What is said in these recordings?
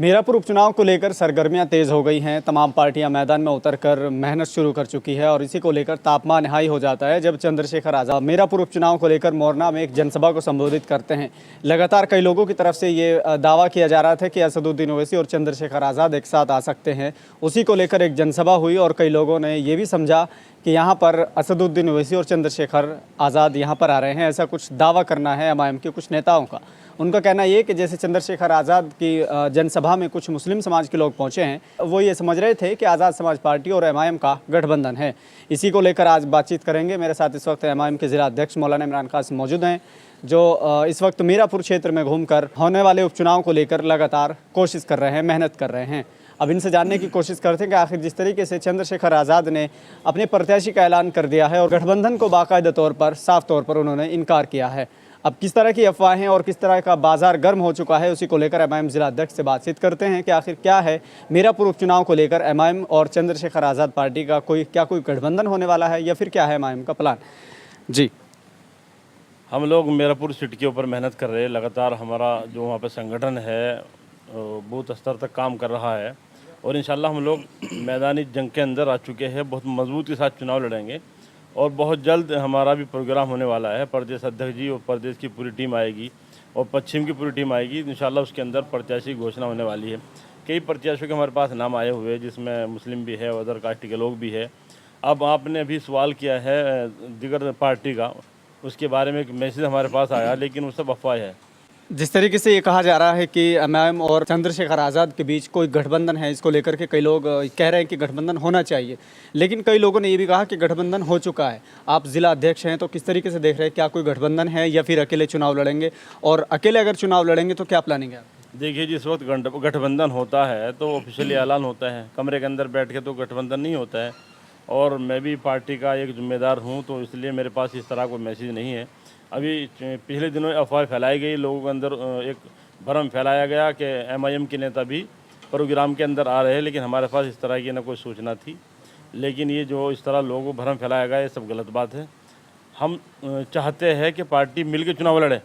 मीरापुर उपचुनाव को लेकर सरगर्मियां तेज़ हो गई हैं। तमाम पार्टियां मैदान में उतरकर मेहनत शुरू कर चुकी है और इसी को लेकर तापमान हाई हो जाता है जब चंद्रशेखर आज़ाद मीरापुर उपचुनाव को लेकर मोरना में एक जनसभा को संबोधित करते हैं। लगातार कई लोगों की तरफ से ये दावा किया जा रहा था कि असदुद्दीन ओवैसी और चंद्रशेखर आज़ाद एक साथ आ सकते हैं। उसी को लेकर एक जनसभा हुई और कई लोगों ने ये भी समझा कि यहाँ पर असदुद्दीन ओवैसी और चंद्रशेखर आज़ाद यहाँ पर आ रहे हैं। ऐसा कुछ दावा करना है एमआईएम के कुछ नेताओं का। उनका कहना ये कि जैसे चंद्रशेखर आज़ाद की जनसभा में कुछ मुस्लिम समाज के लोग पहुंचे हैं, वो ये समझ रहे थे कि आज़ाद समाज पार्टी और एमआईएम का गठबंधन है। इसी को लेकर आज बातचीत करेंगे। मेरे साथ इस वक्त एमआईएम के जिला अध्यक्ष मौलाना इमरान कासिम मौजूद हैं, जो इस वक्त मीरापुर क्षेत्र में घूमकर होने वाले उपचुनाव को लेकर लगातार कोशिश कर रहे हैं, मेहनत कर रहे हैं। अब इनसे जानने की कोशिश करते हैं कि आखिर जिस तरीके से चंद्रशेखर आज़ाद ने अपने प्रत्याशी का ऐलान कर दिया है और गठबंधन को बाकायदा तौर पर साफ तौर पर उन्होंने इनकार किया है, अब किस तरह की अफवाहें और किस तरह का बाजार गर्म हो चुका है, उसी को लेकर एमआईएम जिला अध्यक्ष से बातचीत करते हैं कि आखिर क्या है मीरापुर उपचुनाव को लेकर एमआईएम और चंद्रशेखर आज़ाद पार्टी का कोई गठबंधन होने वाला है या फिर क्या है एमआईएम का प्लान। जी, हम लोग मीरापुर सीट के ऊपर मेहनत कर रहे हैं। लगातार हमारा जो वहाँ पे संगठन है बूथ स्तर तक काम कर रहा है और इंशाल्लाह हम लोग मैदानी जंग के अंदर आ चुके हैं। बहुत मजबूती के साथ चुनाव लड़ेंगे और बहुत जल्द हमारा भी प्रोग्राम होने वाला है। प्रदेश अध्यक्ष जी और प्रदेश की पूरी टीम आएगी और पश्चिम की पूरी टीम आएगी। इंशाल्लाह उसके अंदर प्रत्याशी घोषणा होने वाली है। कई प्रत्याशियों के हमारे पास नाम आए हुए हैं, जिसमें मुस्लिम भी है, अदर कास्ट के लोग भी है। अब आपने अभी सवाल किया है दिगर पार्टी का, उसके बारे में एक मैसेज हमारे पास आया, लेकिन वो सब अफवाह है। जिस तरीके से ये कहा जा रहा है कि एमआईएम और चंद्रशेखर आज़ाद के बीच कोई गठबंधन है, इसको लेकर के कई लोग कह रहे हैं कि गठबंधन होना चाहिए, लेकिन कई लोगों ने ये भी कहा कि गठबंधन हो चुका है। आप जिला अध्यक्ष हैं, तो किस तरीके से देख रहे हैं, क्या कोई गठबंधन है या फिर अकेले चुनाव लड़ेंगे, और अकेले अगर चुनाव लड़ेंगे तो क्या प्लानिंग है? देखिए, जिस वक्त गठबंधन होता है तो ऑफिशियली ऐलान होता है, कमरे के अंदर बैठ के तो गठबंधन नहीं होता है। और मैं भी पार्टी का एक जिम्मेदार हूँ, तो इसलिए मेरे पास इस तरह कोई मैसेज नहीं है। अभी पिछले दिनों अफवाह फैलाई गई, लोगों के अंदर एक भ्रम फैलाया गया कि एमआईएम के नेता भी प्रोग्राम के अंदर आ रहे हैं, लेकिन हमारे पास इस तरह की ना कोई सूचना थी। लेकिन ये जो इस तरह लोगों को भ्रम फैलाया गया, ये सब गलत बात है। हम चाहते हैं कि पार्टी मिलकर चुनाव लड़े,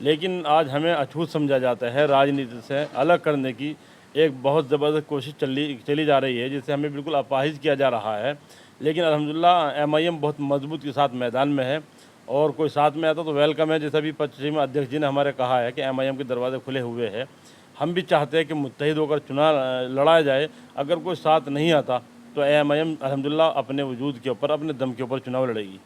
लेकिन आज हमें अछूत समझा जाता है। राजनीति से अलग करने की एक बहुत ज़बरदस्त कोशिश चली जा रही है, जिससे हमें बिल्कुल अपाहिज किया जा रहा है। लेकिन अल्हम्दुलिल्लाह एमआईएम बहुत मजबूत के साथ मैदान में है और कोई साथ में आता तो वेलकम है। जैसा भी पश्चिमी अध्यक्ष जी ने हमारे कहा है कि एमआईएम के दरवाजे खुले हुए हैं। हम भी चाहते हैं कि मुत्तहिद होकर चुनाव लड़ाया जाए। अगर कोई साथ नहीं आता तो एमआईएम अल्हम्दुलिल्लाह अपने वजूद के ऊपर, अपने दम के ऊपर चुनाव लड़ेगी।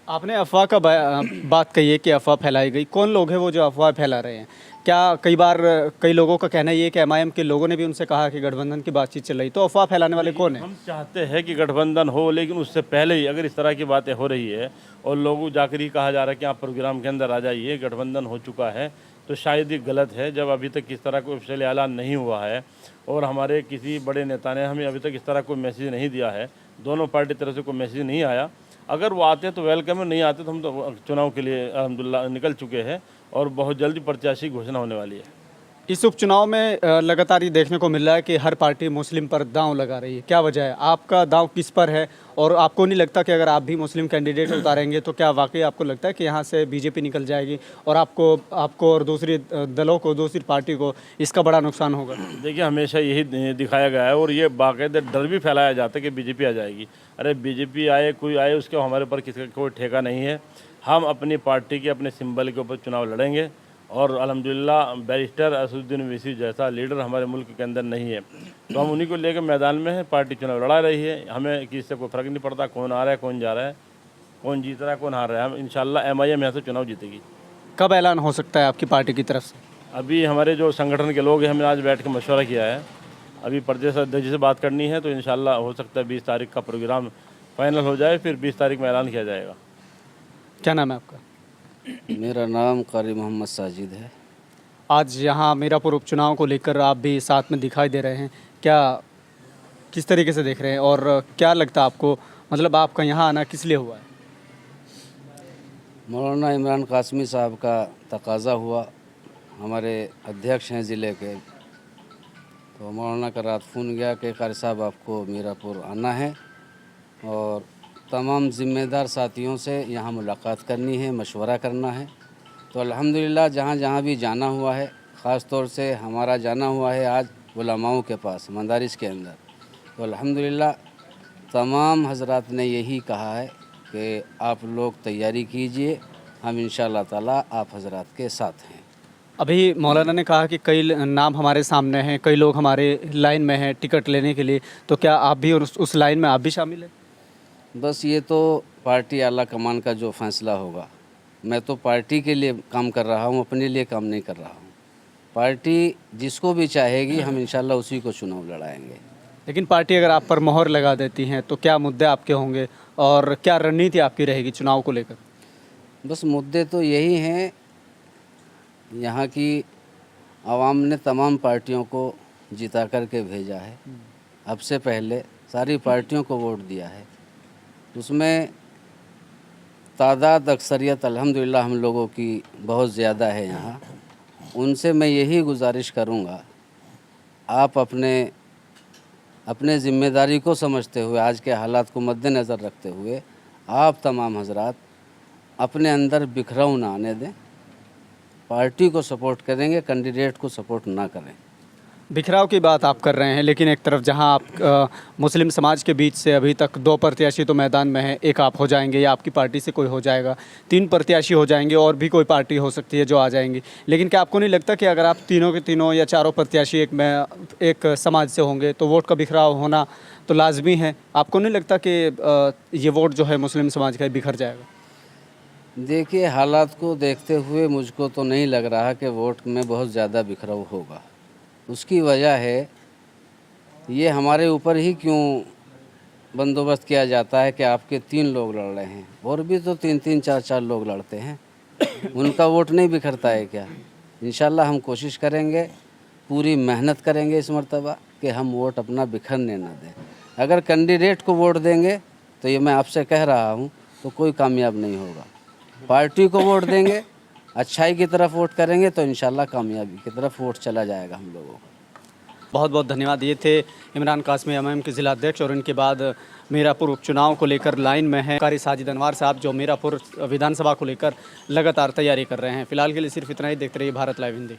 आपने अफवाह का बात कही है कि अफवाह फैलाई गई। कौन लोग हैं वो जो अफवाह फैला रहे हैं? क्या कई बार कई लोगों का कहना ये है कि एमआईएम के लोगों ने भी उनसे कहा कि गठबंधन की बातचीत चल रही, तो अफवाह फैलाने वाले कौन हैं? हम चाहते हैं कि गठबंधन हो, लेकिन उससे पहले ही अगर इस तरह की बातें हो रही है और लोगों जाकर ही कहा जा रहा है कि आप प्रोग्राम के अंदर आ जाइए, गठबंधन हो चुका है, तो शायद ये गलत है। जब अभी तक इस तरह कोई ऑफिशियल ऐलान नहीं हुआ है और हमारे किसी बड़े नेता ने हमें अभी तक इस तरह कोई मैसेज नहीं दिया है, दोनों पार्टी तरफ से कोई मैसेज नहीं आया। अगर वो आते तो वेलकम है, नहीं आते तो हम तो चुनाव के लिए अल्हम्दुलिल्लाह निकल चुके हैं और बहुत जल्दी प्रत्याशी घोषणा होने वाली है। इस उपचुनाव में लगातार ये देखने को मिल रहा है कि हर पार्टी मुस्लिम पर दांव लगा रही है। क्या वजह है? आपका दांव किस पर है? और आपको नहीं लगता कि अगर आप भी मुस्लिम कैंडिडेट उतारेंगे तो क्या वाकई आपको लगता है कि यहाँ से बीजेपी निकल जाएगी और आपको और दूसरी दलों को, दूसरी पार्टी को इसका बड़ा नुकसान होगा? देखिए, हमेशा यही दिखाया गया है और ये बाकायदा डर भी फैलाया जाता है कि बीजेपी आ जाएगी। अरे बीजेपी आए, कोई आए, उसके हमारे ऊपर किसी का कोई ठेका नहीं है। हम अपनी पार्टी के अपने सिंबल के ऊपर चुनाव लड़ेंगे और अल्हम्दुलिल्लाह बैरिस्टर असदुद्दीन ओवैसी जैसा लीडर हमारे मुल्क के अंदर नहीं है, तो हम उन्हीं को लेकर मैदान में हैं। पार्टी चुनाव लड़ा रही है, हमें किसी से कोई फ़र्क नहीं पड़ता कौन आ रहा है, कौन जा रहा है, कौन जीत रहा है, कौन हार रहा है। हम इंशाल्लाह एमआईएम यहाँ से चुनाव जीतेगी। कब ऐलान हो सकता है आपकी पार्टी की तरफ से? अभी हमारे जो संगठन के लोग हैं, हमने आज बैठ के मशवरा किया है। अभी प्रदेश अध्यक्ष से बात करनी है, तो इंशाल्लाह हो सकता है 20 तारीख का प्रोग्राम फाइनल हो जाए, फिर 20 तारीख में ऐलान किया जाएगा। क्या नाम है आपका? मेरा नाम कारी मोहम्मद साजिद है। आज यहाँ मीरापुर उपचुनाव को लेकर आप भी साथ में दिखाई दे रहे हैं, क्या किस तरीके से देख रहे हैं और क्या लगता है आपको, मतलब आपका यहाँ आना किस लिए हुआ है? मौलाना इमरान कासमी साहब का तकाज़ा हुआ, हमारे अध्यक्ष हैं ज़िले के, तो मौलाना का रात फ़ोन गया कि कारी साहब आपको मीरापुर आना है और तमाम ज़िम्मेदार साथियों से यहाँ मुलाकात करनी है, मशवरा करना है। तो अल्हम्दुलिल्लाह जहाँ जहाँ भी जाना हुआ है, ख़ास तौर से हमारा जाना हुआ है आज उलमाओं के पास मदारिस के अंदर, तो अल्हम्दुलिल्लाह तमाम हजरात ने यही कहा है कि आप लोग तैयारी कीजिए, हम इंशाअल्लाह ताला आप हजरात के साथ हैं। अभी मौलाना ने कहा कि कई नाम हमारे सामने हैं, कई लोग हमारे लाइन में हैं टिकट लेने के लिए, तो क्या आप भी उस लाइन में आप भी शामिल हैं? बस ये तो पार्टी आला कमान का जो फैसला होगा। मैं तो पार्टी के लिए काम कर रहा हूँ, अपने लिए काम नहीं कर रहा हूँ। पार्टी जिसको भी चाहेगी हम इंशाल्लाह उसी को चुनाव लड़ाएंगे। लेकिन पार्टी अगर आप पर मोहर लगा देती हैं तो क्या मुद्दे आपके होंगे और क्या रणनीति आपकी रहेगी चुनाव को लेकर? बस मुद्दे तो यही हैं, यहाँ की आवाम ने तमाम पार्टियों को जिता करके भेजा है। अब से पहले सारी पार्टियों को वोट दिया है, उसमें तादाद अक्सरियत अल्हम्दुलिल्लाह हम लोगों की बहुत ज़्यादा है यहाँ। उनसे मैं यही गुजारिश करूँगा, आप अपने ज़िम्मेदारी को समझते हुए, आज के हालात को मद्देनज़र रखते हुए, आप तमाम हजरात अपने अंदर बिखराव ना आने दें। पार्टी को सपोर्ट करेंगे, कैंडिडेट को सपोर्ट ना करें। बिखराव की बात आप कर रहे हैं, लेकिन एक तरफ जहां आप मुस्लिम समाज के बीच से अभी तक 2 प्रत्याशी तो मैदान में हैं, एक आप हो जाएंगे या आपकी पार्टी से कोई हो जाएगा, 3 प्रत्याशी हो जाएंगे और भी कोई पार्टी हो सकती है जो आ जाएंगी। लेकिन क्या आपको नहीं लगता कि अगर आप तीनों के तीनों या चारों प्रत्याशी एक समाज से होंगे तो वोट का बिखराव होना तो लाजमी है? आपको नहीं लगता कि ये वोट जो है मुस्लिम समाज का बिखर जाएगा? देखिए, हालात को देखते हुए मुझको तो नहीं लग रहा कि वोट में बहुत ज़्यादा बिखराव होगा। उसकी वजह है, ये हमारे ऊपर ही क्यों बंदोबस्त किया जाता है कि आपके 3 लोग लड़ रहे हैं, और भी तो 3-3 4-4 लोग लड़ते हैं, उनका वोट नहीं बिखरता है क्या? इंशाल्लाह हम कोशिश करेंगे, पूरी मेहनत करेंगे इस मर्तबा कि हम वोट अपना बिखरने ना दें। अगर कैंडिडेट को वोट देंगे तो ये मैं आपसे कह रहा हूँ तो कोई कामयाब नहीं होगा। पार्टी को वोट देंगे, अच्छाई की तरफ वोट करेंगे तो इंशाल्लाह कामयाबी की तरफ वोट चला जाएगा हम लोगों को। बहुत बहुत धन्यवाद। ये थे इमरान कासमी एमएम के ज़िला अध्यक्ष और इनके बाद मीरापुर उपचुनाव को लेकर लाइन में हैं कारी साजिद अनवार साहब, जो मीरापुर विधानसभा को लेकर लगातार तैयारी कर रहे हैं। फिलहाल के लिए सिर्फ इतना ही। देखते रहिए भारत लाइव हिंदी।